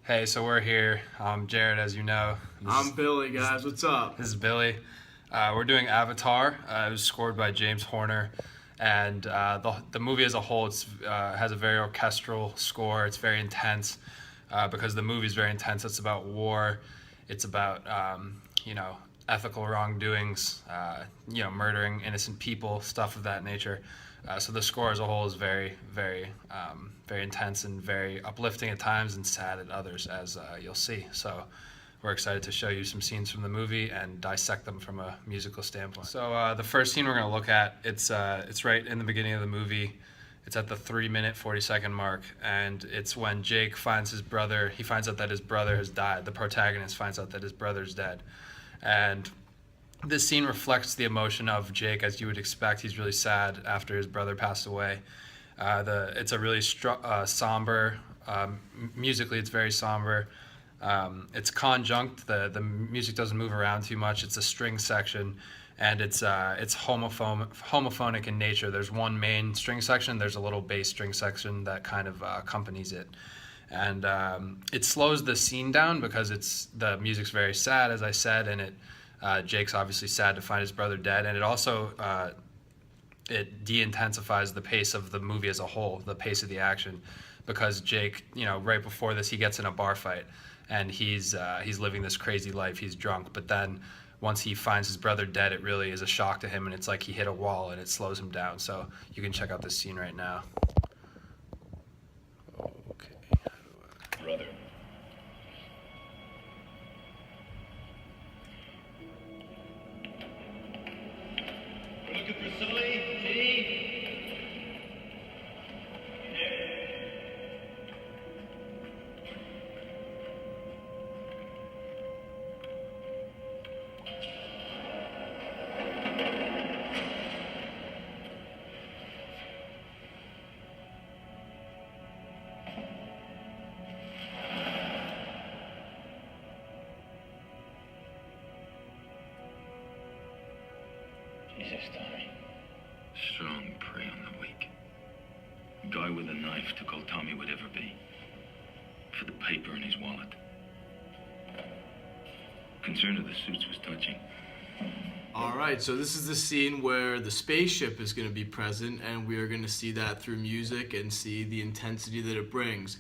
Hey, so we're here. I'm Jared, as you know. I'm Billy, guys. What's up? This is Billy. We're doing Avatar. It was scored by James Horner, and the movie as a whole has a very orchestral score. It's very intense because the movie is very intense. It's about war. It's about ethical wrongdoings, murdering innocent people, stuff of that nature. So the score as a whole is very, very intense and very uplifting at times and sad at others, as you'll see. So we're excited to show you some scenes from the movie and dissect them from a musical standpoint. So the first scene we're going to look at, it's right in the beginning of the movie. It's at the 3-minute 40-second mark, and it's when Jake finds his brother. He finds out that his brother has died. The protagonist finds out that his brother's dead, and this scene reflects the emotion of Jake, as you would expect. He's really sad after his brother passed away. It's a really somber. Musically, it's very somber. It's conjunct. The music doesn't move around too much. It's a string section, and it's homophonic in nature. There's one main string section. There's a little bass string section that kind of accompanies it, and it slows the scene down because the music's very sad, as I said, and Jake's obviously sad to find his brother dead, and it also it de-intensifies the pace of the movie as a whole, the pace of the action, because Jake, right before this, he gets in a bar fight, and he's living this crazy life. He's drunk, but then once he finds his brother dead, it really is a shock to him, and it's like he hit a wall, and it slows him down. So you can check out this scene right now. Okay. Brother. We're looking for Sully, T. Jesus, Tommy. Strong prey on the weak. A guy with a knife took all Tommy would ever be. For the paper in his wallet. Concern of the suits was touching. All right, so this is the scene where the spaceship is going to be present, and we are going to see that through music and see the intensity that it brings.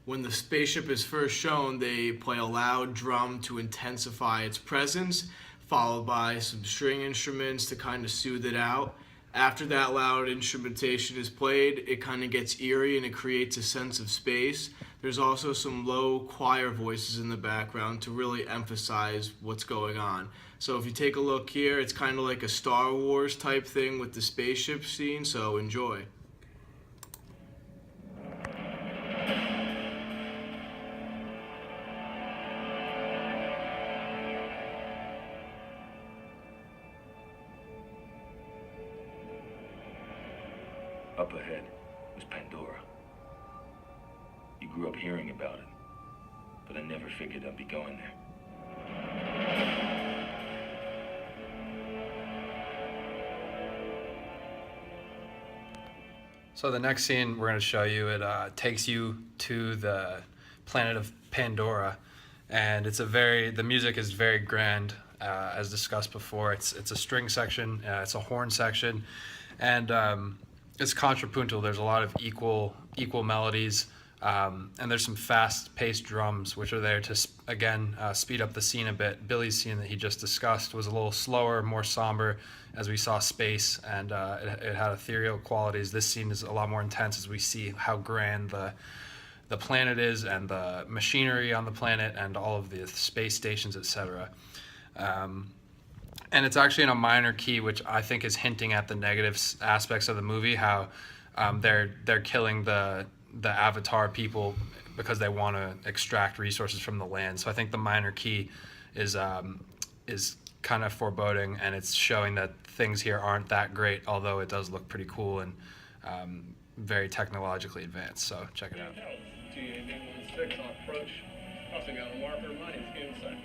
When the spaceship is first shown, they play a loud drum to intensify its presence, followed by some string instruments to kind of soothe it out. After that loud instrumentation is played, it kind of gets eerie and it creates a sense of space. There's also some low choir voices in the background to really emphasize what's going on. So if you take a look here, it's kind of like a Star Wars type thing with the spaceship scene, so enjoy. Up ahead was Pandora. You grew up hearing about it, but I never figured I'd be going there. So the next scene we're going to show you, it takes you to the planet of Pandora, and the music is very grand, as discussed before. It's a string section, it's a horn section, and it's contrapuntal. There's a lot of equal melodies, and there's some fast-paced drums, which are there to speed up the scene a bit. Billy's scene that he just discussed was a little slower, more somber, as we saw space, and it had ethereal qualities. This scene is a lot more intense as we see how grand the planet is, and the machinery on the planet, and all of the space stations, etc. And it's actually in a minor key, which I think is hinting at the negative aspects of the movie, how they're killing the Avatar people because they want to extract resources from the land. So I think the minor key is kind of foreboding, and it's showing that things here aren't that great, although it does look pretty cool and very technologically advanced. So check it out. TAD-16 on approach. Crossing out a marker. My name's Inside.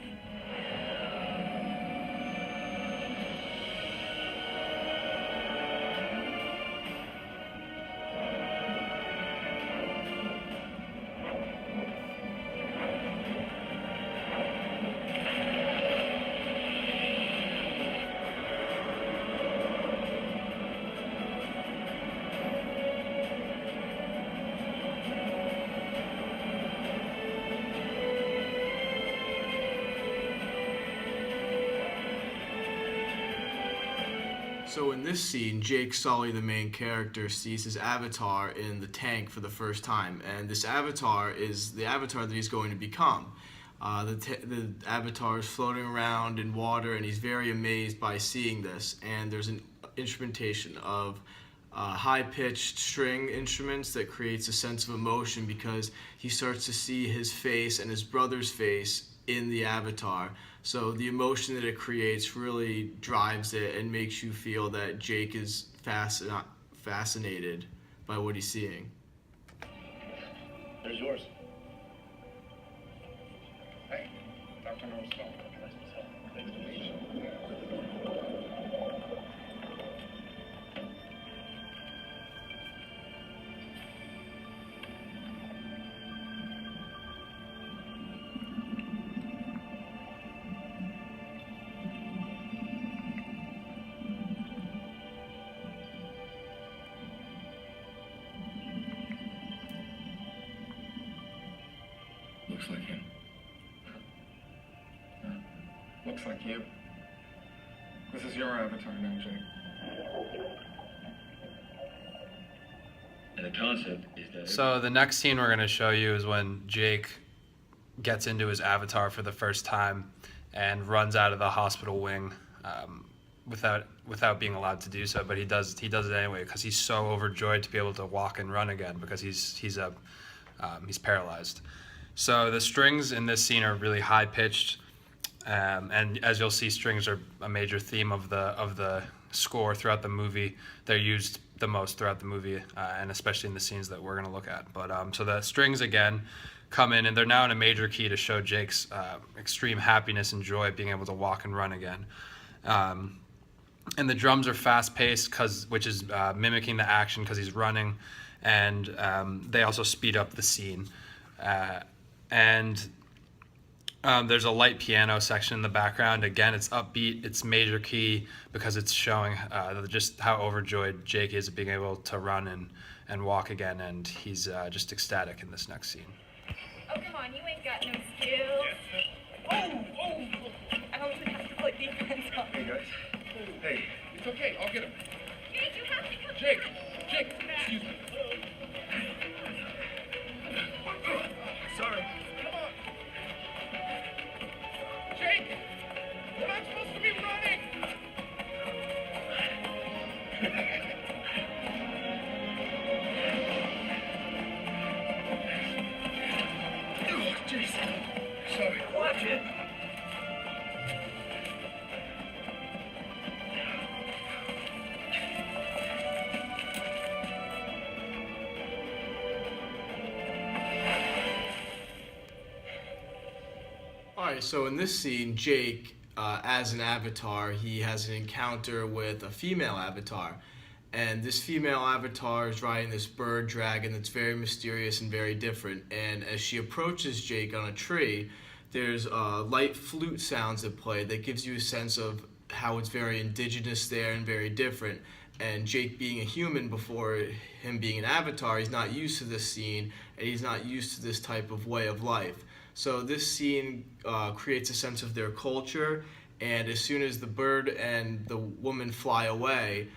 So in this scene, Jake Sully, the main character, sees his avatar in the tank for the first time, and this avatar is the avatar that he's going to become. The avatar is floating around in water, and he's very amazed by seeing this. And there's an instrumentation of high-pitched string instruments that creates a sense of emotion because he starts to see his face and his brother's face in the avatar. So the emotion that it creates really drives it and makes you feel that Jake is fascinated by what he's seeing. There's yours. Hey, Dr. Norris Stone. Nice to meet you. Looks like him. Looks like you. This is your avatar now, Jake. And the concept is that. So the next scene we're going to show you is when Jake gets into his avatar for the first time and runs out of the hospital wing without being allowed to do so, but he does it anyway because he's so overjoyed to be able to walk and run again because he's paralyzed. So the strings in this scene are really high pitched, and as you'll see, strings are a major theme of the score throughout the movie. They're used the most throughout the movie, and especially in the scenes that we're going to look at. But so the strings again come in, and they're now in a major key to show Jake's extreme happiness and joy at being able to walk and run again. And the drums are fast paced, which is mimicking the action because he's running, and they also speed up the scene. There's a light piano section in the background. Again, it's upbeat, it's major key because it's showing just how overjoyed Jake is at being able to run and walk again, and he's just ecstatic in this next scene. Oh, come on, you ain't got no skills. I always have to play defense on. Hey, guys. Hey, it's okay. I'll get him. Jake, you have to come. Jake, excuse me. Sorry. Come on. Jake, we're not supposed to be running. Oh, Jason. Sorry. Watch it. Alright, so in this scene, Jake, as an avatar, he has an encounter with a female avatar. And this female avatar is riding this bird dragon that's very mysterious and very different. And as she approaches Jake on a tree, there's light flute sounds that play that gives you a sense of how it's very indigenous there and very different. And Jake being a human before him being an avatar, he's not used to this scene, and he's not used to this type of way of life. So this scene creates a sense of their culture, and as soon as the bird and the woman fly away,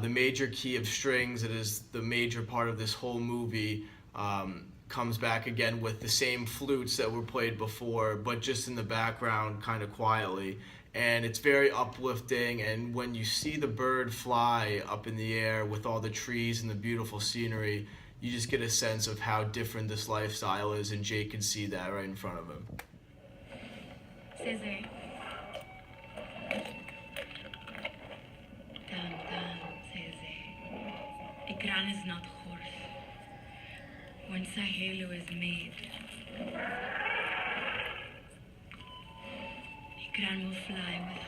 the major key of strings that is the major part of this whole movie comes back again with the same flutes that were played before, but just in the background kind of quietly. And it's very uplifting, and when you see the bird fly up in the air with all the trees and the beautiful scenery, you just get a sense of how different this lifestyle is, and Jake can see that right in front of him. Cesar. Calm down, Cesar. Ikran is not horse. Once a halo is made, Ikran will fly with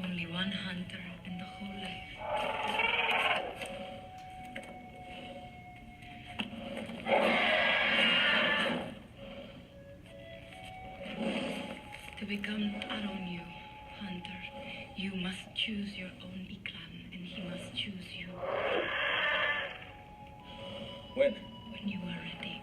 only one hunter in the whole life. To become Aronyu, hunter, you must choose your own Ikran, and he must choose you. When? When you are ready.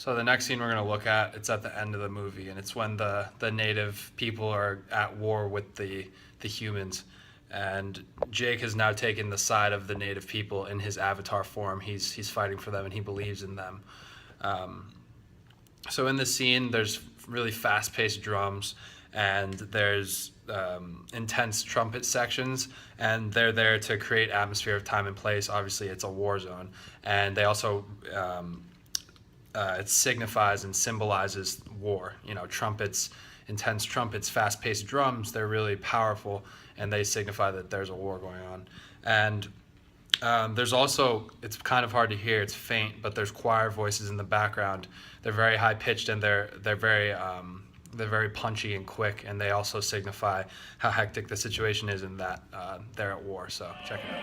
So the next scene we're going to look at, it's at the end of the movie, and it's when the native people are at war with the humans. And Jake has now taken the side of the native people in his avatar form. He's fighting for them, and he believes in them. So in this scene, there's really fast-paced drums, and there's intense trumpet sections, and they're there to create atmosphere of time and place. Obviously, it's a war zone, and they also it signifies and symbolizes war. You know, trumpets, intense trumpets, fast-paced drums, they're really powerful, and they signify that there's a war going on. And there's also, it's kind of hard to hear, it's faint, but there's choir voices in the background. They're very high-pitched, and they're very punchy and quick, and they also signify how hectic the situation is in that they're at war. So check it out.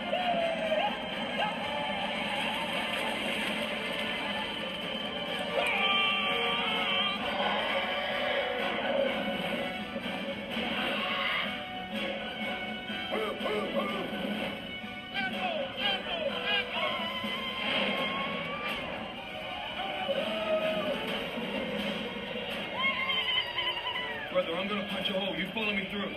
Brother, I'm gonna punch a hole. You follow me through.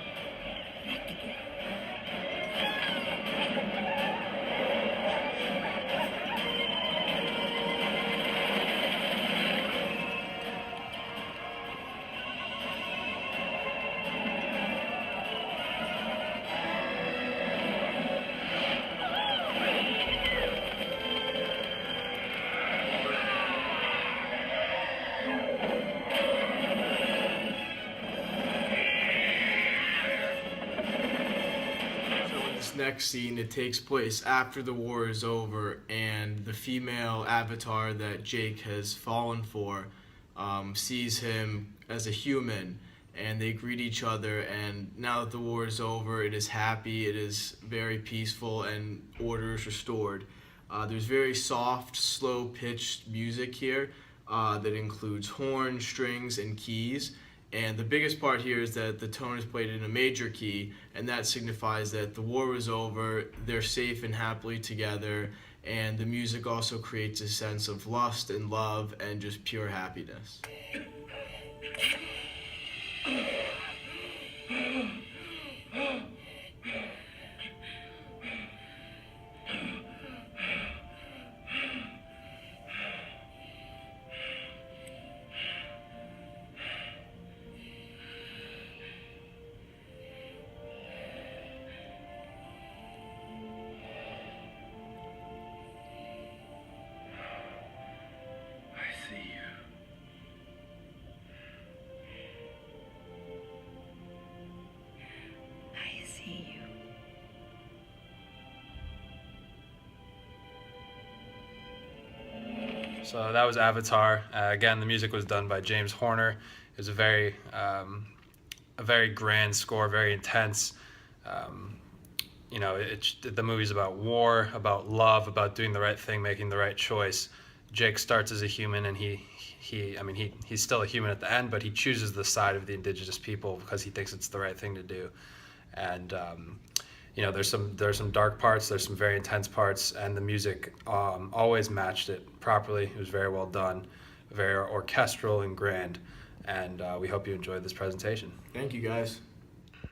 Next scene, it takes place after the war is over, and the female avatar that Jake has fallen for sees him as a human, and they greet each other. And now that the war is over, it is happy, it is very peaceful, and order is restored. There's very soft, slow-pitched music here that includes horns, strings, and keys. And the biggest part here is that the tone is played in a major key, and that signifies that the war is over, they're safe and happily together, and the music also creates a sense of lust and love and just pure happiness. I see you. So that was Avatar. Again, the music was done by James Horner. It was a very grand score, very intense. You know, the movie's about war, about love, about doing the right thing, making the right choice. Jake starts as a human, and he's still a human at the end, but he chooses the side of the indigenous people because he thinks it's the right thing to do. And you know, there's some dark parts, there's some very intense parts, and the music always matched it properly. It was very well done, very orchestral and grand, and we hope you enjoyed this presentation. Thank you, guys.